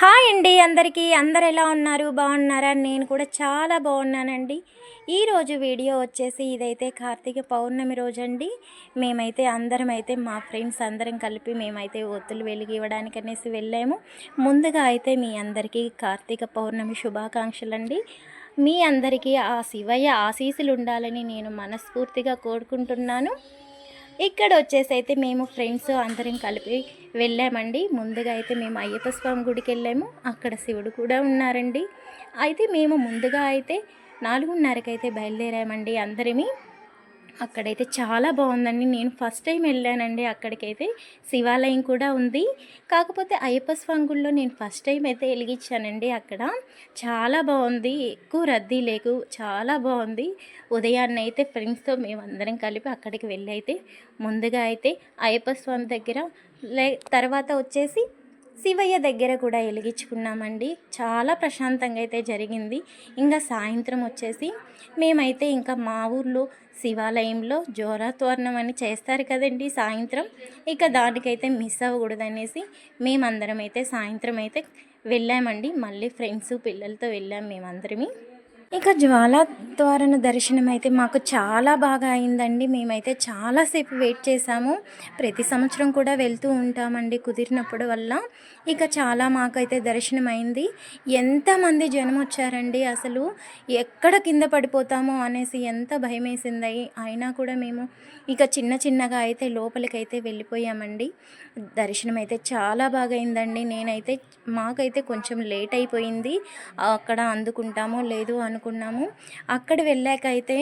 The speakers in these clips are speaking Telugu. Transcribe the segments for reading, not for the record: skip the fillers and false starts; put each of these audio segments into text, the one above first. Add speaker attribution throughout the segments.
Speaker 1: హాయ్ అండి అందరికీ. అందరు ఎలా ఉన్నారు? బాగున్నారా? నేను కూడా చాలా బాగున్నానండి. ఈరోజు వీడియో వచ్చేసి ఇదైతే కార్తీక పౌర్ణమి రోజండి. మేమైతే మా ఫ్రెండ్స్ అందరం కలిపి మేమైతే ఒత్తులు వెలిగివ్వడానికి అనేసి వెళ్ళాము. ముందుగా అయితే మీ అందరికీ కార్తీక పౌర్ణమి శుభాకాంక్షలండి. మీ అందరికీ ఆ శివయ్య ఆశీస్సులు ఉండాలని నేను మనస్ఫూర్తిగా కోరుకుంటున్నాను. ఇక్కడ వచ్చేసి అయితే మేము ఫ్రెండ్స్ అందరం కలిపి వెళ్ళామండి. ముందుగా అయితే మేము అయ్యప్ప స్వామి గుడికి వెళ్ళాము. అక్కడ శివుడు కూడా ఉన్నారండి. అయితే మేము ముందుగా అయితే 4:30కి అయితే బయలుదేరామండి అందరిమి. అక్కడైతే చాలా బాగుందండి. నేను ఫస్ట్ టైం వెళ్ళానండి అక్కడికైతే. శివాలయం కూడా ఉంది. కాకపోతే అయ్యప్ప స్వామి గుడిలో నేను ఫస్ట్ టైం అయితే వెలిగించానండి అక్కడ. చాలా బాగుంది. ఎక్కువ రద్దీ లేకు చాలా బాగుంది. ఉదయాన్నే అయితే ఫ్రెండ్స్తో మేమందరం కలిపి అక్కడికి వెళ్ళి అయితే ముందుగా అయితే అయ్యప్ప స్వామి దగ్గర తర్వాత వచ్చేసి శివయ్య దగ్గర కూడా వెలిగించుకున్నామండి. చాలా ప్రశాంతంగా అయితే జరిగింది. ఇంకా సాయంత్రం వచ్చేసి మేమైతే ఇంకా మా ఊర్లో శివాలయంలో జ్యోరాతోరణం అని చేస్తారు కదండి సాయంత్రం. ఇక దానికైతే మిస్ అవ్వకూడదనేసి మేమందరం అయితే సాయంత్రం అయితే వెళ్ళామండి. మళ్ళీ ఫ్రెండ్స్ పిల్లలతో వెళ్ళాం మేమందరమి. ఇక జ్వాలాతోరణ దర్శనం అయితే మాకు చాలా బాగా అయిందండి. మేమైతే చాలాసేపు వెయిట్ చేసాము. ప్రతి సంవత్సరం కూడా వెళ్తూ ఉంటామండి కుదిరినప్పుడు వల్ల. ఇక చాలా మాకైతే దర్శనం అయింది. ఎంతమంది జనం వచ్చారండి, అసలు ఎక్కడ కింద పడిపోతామో అనేసి ఎంత భయం వేసింది. అయినా కూడా మేము ఇక చిన్నగా అయితే లోపలికైతే వెళ్ళిపోయామండి. దర్శనం అయితే చాలా బాగా అయిందండి. మాకైతే కొంచెం లేట్ అయిపోయింది. అక్కడ అందుకుంటామో లేదు అనుకున్నాము. అక్కడ వెళ్ళాక అయితే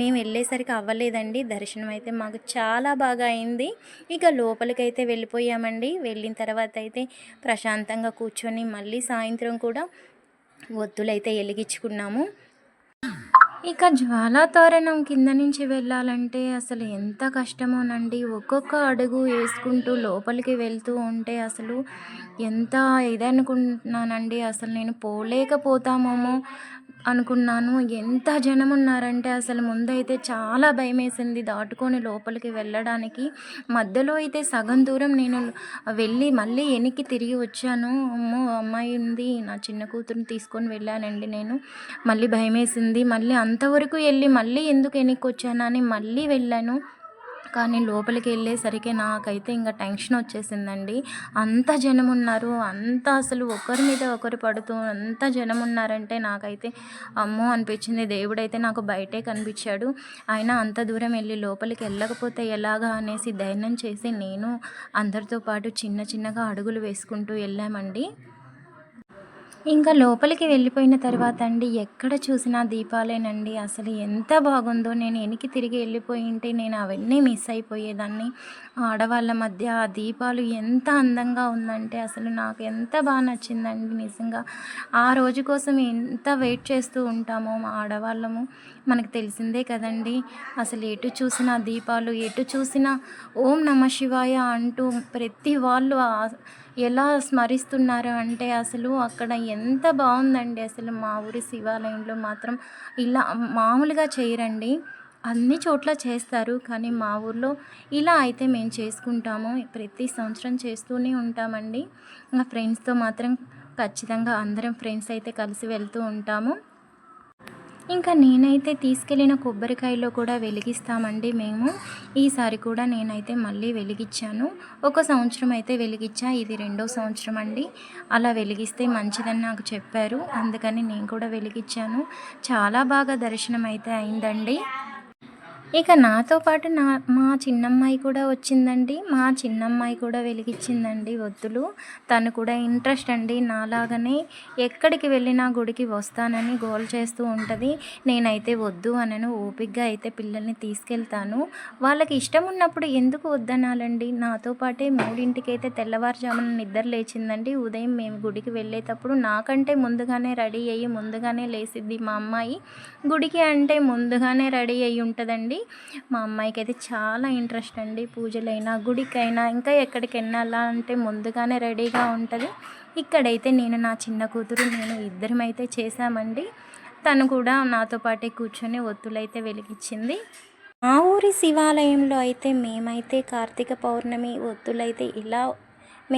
Speaker 1: మేము వెళ్ళేసరికి అవ్వలేదండి. దర్శనం అయితే మాకు చాలా బాగా అయింది. ఇక లోపలికైతే వెళ్ళిపోయామండి. వెళ్ళిన తర్వాత అయితే ప్రశాంతంగా కూర్చొని మళ్ళీ సాయంత్రం కూడా ఒత్తులైతే వెలిగించుకున్నాము. ఇక జ్వాలాతోరణం కింద నుంచి వెళ్ళాలంటే అసలు ఎంత కష్టమోనండి. ఒక్కొక్క అడుగు వేసుకుంటూ లోపలికి వెళ్తూ ఉంటే అసలు ఎంత ఇదనుకుంటున్నానండి. అసలు నేను పోలేకపోతామేమో అనుకున్నాను. ఎంత జనం ఉన్నారంటే అసలు ముందైతే చాలా భయమేసింది దాటుకొని లోపలికి వెళ్ళడానికి. మధ్యలో అయితే సగం దూరం నేను వెళ్ళి మళ్ళీ వెనక్కి తిరిగి వచ్చాను. అమ్మో, అమ్మాయి ఉంది, నా చిన్న కూతురుని తీసుకొని వెళ్ళానండి నేను. మళ్ళీ భయమేసింది. మళ్ళీ అంతవరకు వెళ్ళి మళ్ళీ ఎందుకు వెనక్కి వచ్చానని మళ్ళీ వెళ్ళాను. కానీ లోపలికి వెళ్ళేసరికి నాకైతే ఇంకా టెన్షన్ వచ్చేసిందండి. అంత జనం ఉన్నారు. అసలు ఒకరి మీద ఒకరు పడుతూ అంత జనం ఉన్నారంటే నాకైతే అమ్మో అనిపించింది. దేవుడైతే నాకు బయటే కనిపించాడు. అయినా అంత దూరం వెళ్ళి లోపలికి వెళ్ళకపోతే ఎలాగా అనేసి ధైర్యం చేసి నేను అందరితో పాటు చిన్నగా అడుగులు వేసుకుంటూ వెళ్ళామండి. ఇంకా లోపలికి వెళ్ళిపోయిన తర్వాత అండి ఎక్కడ చూసినా దీపాలేనండి. అసలు ఎంత బాగుందో. నేను వెనక్కి తిరిగి వెళ్ళిపోయి ఉంటే నేను అవన్నీ మిస్ అయిపోయేదాన్ని. ఆడవాళ్ళ మధ్య ఆ దీపాలు ఎంత అందంగా ఉందంటే అసలు నాకు ఎంత బాగా నచ్చిందండి నిజంగా. ఆ రోజు కోసం ఎంత వెయిట్ చేస్తూ ఉంటామో మా ఆడవాళ్ళము, మనకు తెలిసిందే కదండి. అసలు ఎటు చూసినా దీపాలు, ఎటు చూసినా ఓం నమ శివాయ అంటూ ప్రతి వాళ్ళు ఎలా స్మరిస్తున్నారు అంటే అసలు అక్కడ ఎంత బాగుందండి. అసలు మా ఊరి శివాలయంలో మాత్రం ఇలా మామూలుగా చేయరండి. అన్ని చోట్ల చేస్తారు, కానీ మా ఊర్లో ఇలా అయితే మేము చేసుకుంటాము. ప్రతి సంవత్సరం చేస్తూనే ఉంటామండి. మా ఫ్రెండ్స్తో మాత్రం ఖచ్చితంగా అందరం ఫ్రెండ్స్ అయితే కలిసి వెళ్తూ ఉంటాము. ఇంకా నేనైతే తీసుకెళ్ళిన కొబ్బరికాయలో కూడా వెలిగిస్తామండి మేము. ఈసారి కూడా నేనైతే మళ్ళీ వెలిగించాను. ఒక సంవత్సరం అయితే వెలిగించా, ఇది 2వ సంవత్సరం అండి. అలా వెలిగిస్తే మంచిదని నాకు చెప్పారు. అందుకని నేను కూడా వెలిగించాను. చాలా బాగా దర్శనం అయితే అయిందండి. ఇక నాతో పాటు మా చిన్నమ్మాయి కూడా వచ్చిందండి. మా చిన్నమ్మాయి కూడా వెలిగించిందండి ఒత్తులు. తను కూడా ఇంట్రెస్ట్ అండి నాలాగనే. ఎక్కడికి వెళ్ళినా గుడికి వస్తానని గోల్ చేస్తూ ఉంటుంది. నేనైతే వద్దు అనను, ఓపికగా అయితే పిల్లల్ని తీసుకెళ్తాను. వాళ్ళకి ఇష్టం ఉన్నప్పుడు ఎందుకు వద్దనాలండి. నాతో పాటే 3ంటికి అయితే తెల్లవారుజామున నిద్ర లేచిందండి. ఉదయం మేము గుడికి వెళ్ళేటప్పుడు నాకంటే ముందుగానే రెడీ అయ్యి ముందుగానే లేసిద్ది మా అమ్మాయి. గుడికి అంటే ముందుగానే రెడీ అయ్యి ఉంటుందండి. మా అమ్మాయికి అయితే చాలా ఇంట్రెస్ట్ అండి. పూజలైనా గుడికైనా ఇంకా ఎక్కడికి వెళ్ళాలా అంటే ముందుగానే రెడీగా ఉంటుంది. ఇక్కడైతే నేను నా చిన్న కూతురు ఇద్దరం అయితే చేశామండి. తను కూడా నాతో పాటే కూర్చొని ఒత్తులైతే వెలిగించింది. మా ఊరి శివాలయంలో అయితే మేమైతే కార్తీక పౌర్ణమి ఒత్తులైతే ఇలా